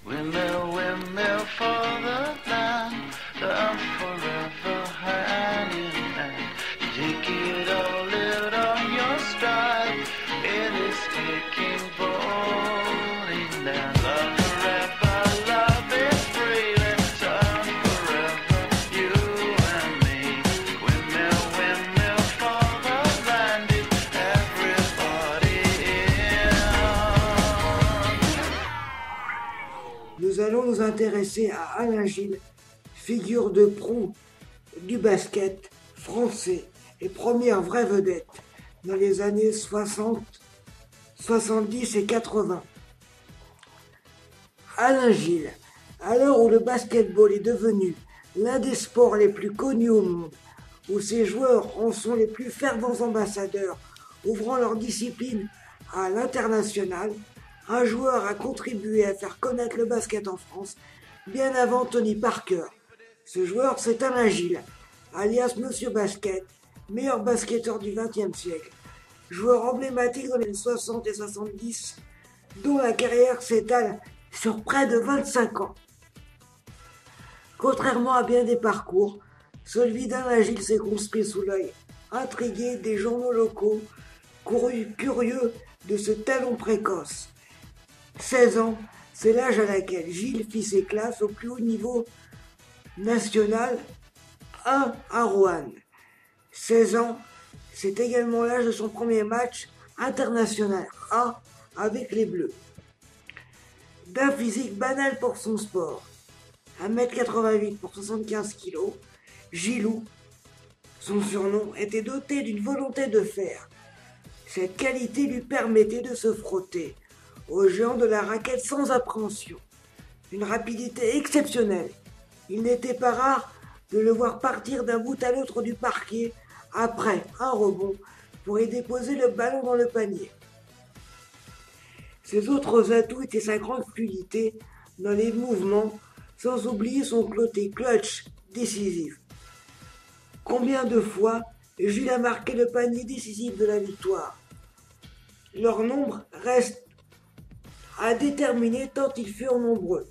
Windmill, windmill for the land, I'm forever hand in hand. Take it all out on your stride, it is taking falling down. Love forever, love is free, let's turn forever, you and me. Windmill, windmill for the land, is everybody in? Nous allons nous intéresser à Alain Gilles, figure de proue du basket français et première vraie vedette dans les années 60, 70 et 80. Alain Gilles, à l'heure où le basketball est devenu l'un des sports les plus connus au monde, où ses joueurs en sont les plus fervents ambassadeurs, ouvrant leur discipline à l'international, un joueur a contribué à faire connaître le basket en France bien avant Tony Parker. Ce joueur, c'est Alain Gilles, alias Monsieur Basket, meilleur basketteur du XXe siècle. Joueur emblématique dans les 60 et 70, dont la carrière s'étale sur près de 25 ans. Contrairement à bien des parcours, celui d'Alain Gilles s'est construit sous l'œil intrigué des journaux locaux, curieux de ce talent précoce. 16 ans, c'est l'âge à laquelle Gilles fit ses classes au plus haut niveau national 1 à Roanne. 16 ans, c'est également l'âge de son premier match international A avec les Bleus. D'un physique banal pour son sport, 1m88 pour 75 kg, Gilou, son surnom, était doté d'une volonté de fer. Cette qualité lui permettait de se frotter aux géants de la raquette sans appréhension. Une rapidité exceptionnelle. Il n'était pas rare de le voir partir d'un bout à l'autre du parquet après un rebond pour y déposer le ballon dans le panier. Ses autres atouts étaient sa grande fluidité dans les mouvements, sans oublier son côté clutch décisif. Combien de fois Gilles a marqué le panier décisif de la victoire? Leur nombre reste à déterminer tant ils furent nombreux.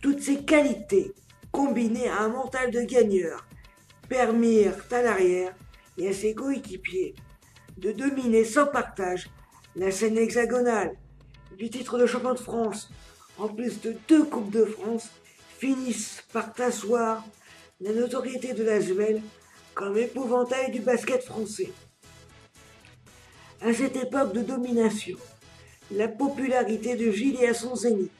Toutes ces qualités, combinées à un mental de gagneur, permirent à l'arrière et à ses coéquipiers de dominer sans partage la scène hexagonale. Du titre de champion de France, en plus de 2 Coupes de France, finissent par asseoir la notoriété de l'Asvel comme épouvantail du basket français. À cette époque de domination, la popularité de Gilles est à son zénith.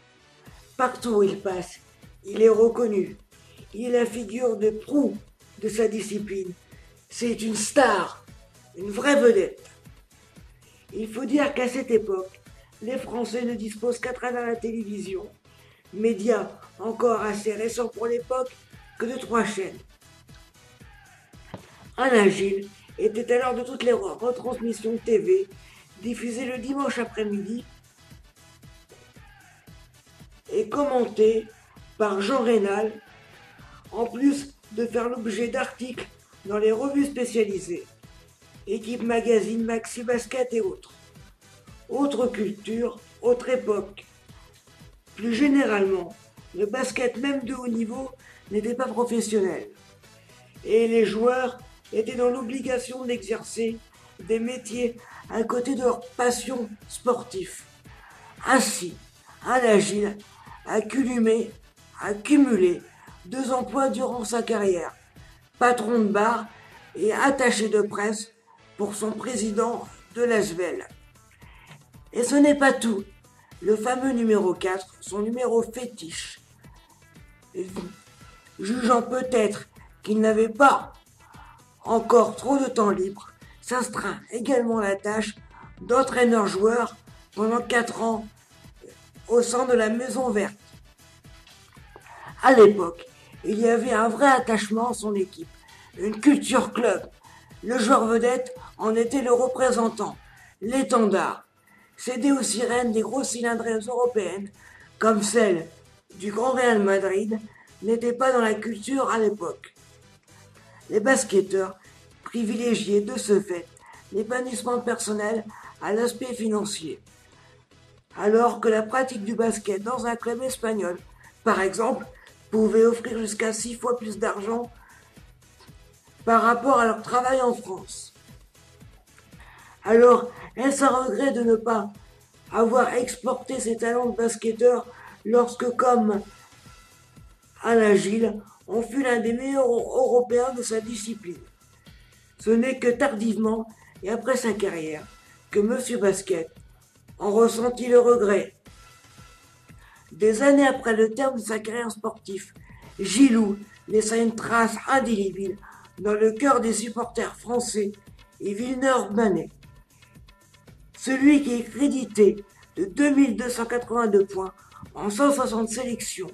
Partout où il passe, il est reconnu. Il est la figure de proue de sa discipline. C'est une star, une vraie vedette. Il faut dire qu'à cette époque, les Français ne disposent qu'à travers la télévision, média encore assez récent pour l'époque, que de 3 chaînes. Alain Gilles était alors de toutes les retransmissions TV diffusées le dimanche après-midi et commentées par Jean Rénal, en plus de faire l'objet d'articles dans les revues spécialisées, Équipe Magazine, Maxi Basket et autres. Autre culture, autre époque. Plus généralement, le basket même de haut niveau n'était pas professionnel. Et les joueurs étaient dans l'obligation d'exercer des métiers à côté de leur passion sportive. Ainsi, Alain Gilles a cumulé 2 emplois durant sa carrière, patron de bar et attaché de presse pour son président de l'Asvel. Et ce n'est pas tout. Le fameux numéro 4, son numéro fétiche, jugeant peut-être qu'il n'avait pas encore trop de temps libre, s'astreint également la tâche d'entraîneur-joueur pendant 4 ans au sein de la Maison Verte. À l'époque, il y avait un vrai attachement à son équipe, une culture club. Le joueur vedette en était le représentant, l'étendard. Cédé aux sirènes des grosses cylindrées européennes, comme celle du Grand Real Madrid, n'était pas dans la culture à l'époque. Les basketteurs privilégiaient de ce fait l'épanouissement personnel à l'aspect financier. alors que la pratique du basket dans un club espagnol, par exemple, pouvait offrir jusqu'à 6 fois plus d'argent par rapport à leur travail en France. Alors, est-ce un regret de ne pas avoir exporté ses talents de basketteur lorsque, comme Alain Gilles, on fut l'un des meilleurs Européens de sa discipline? Ce n'est que tardivement et après sa carrière que Monsieur Basket en ressentit le regret. Des années après le terme de sa carrière sportive, Gilou laissa une trace indélébile dans le cœur des supporters français et Villeneuve-Banais. Celui qui est crédité de 2282 points en 160 sélections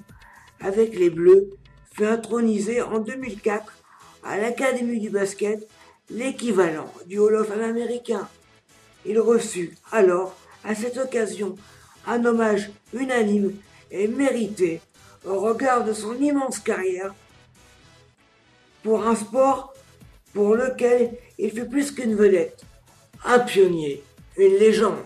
avec les Bleus fut intronisé en 2004 à l'Académie du basket, l'équivalent du Hall of Fame américain. Il reçut alors, à cette occasion, un hommage unanime et mérité au regard de son immense carrière pour un sport pour lequel il fut plus qu'une vedette, un pionnier, une légende.